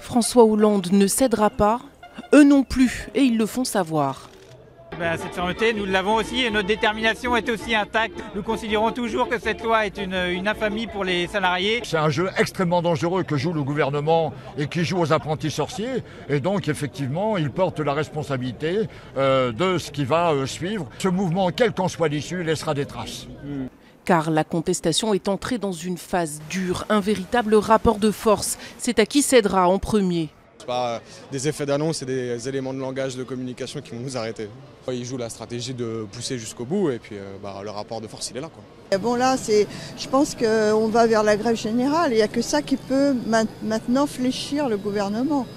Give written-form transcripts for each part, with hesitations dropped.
François Hollande ne cédera pas, eux non plus, et ils le font savoir. Cette fermeté, nous l'avons aussi et notre détermination est aussi intacte. Nous considérons toujours que cette loi est une infamie pour les salariés. C'est un jeu extrêmement dangereux que joue le gouvernement et qui joue aux apprentis sorciers. Et donc, effectivement, il porte la responsabilité de ce qui va suivre. Ce mouvement, quelle qu'en soit l'issue, laissera des traces. Car la contestation est entrée dans une phase dure, un véritable rapport de force. C'est à qui cédera en premier. C'est pas des effets d'annonce et des éléments de langage de communication qui vont nous arrêter. Ils jouent la stratégie de pousser jusqu'au bout et puis le rapport de force il est là, quoi. Et bon là, je pense qu'on va vers la grève générale. Il n'y a que ça qui peut maintenant fléchir le gouvernement.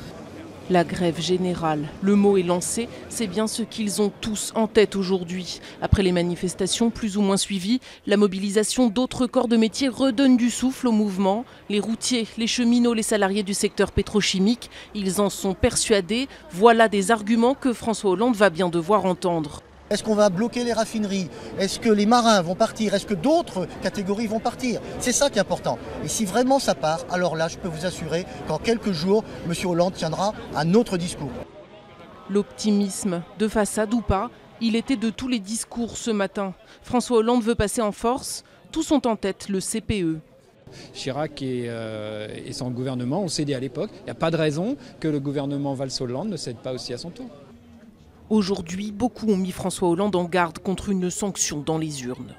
La grève générale, le mot est lancé, c'est bien ce qu'ils ont tous en tête aujourd'hui. Après les manifestations plus ou moins suivies, la mobilisation d'autres corps de métier redonne du souffle au mouvement. Les routiers, les cheminots, les salariés du secteur pétrochimique, ils en sont persuadés. Voilà des arguments que François Hollande va bien devoir entendre. Est-ce qu'on va bloquer les raffineries? Est-ce que les marins vont partir? Est-ce que d'autres catégories vont partir? C'est ça qui est important. Et si vraiment ça part, alors là, je peux vous assurer qu'en quelques jours, M. Hollande tiendra un autre discours. L'optimisme, de façade ou pas, il était de tous les discours ce matin. François Hollande veut passer en force. Tous ont en tête le CPE. Chirac et son gouvernement ont cédé à l'époque. Il n'y a pas de raison que le gouvernement Valls-Hollande ne cède pas aussi à son tour. Aujourd'hui, beaucoup ont mis François Hollande en garde contre une sanction dans les urnes.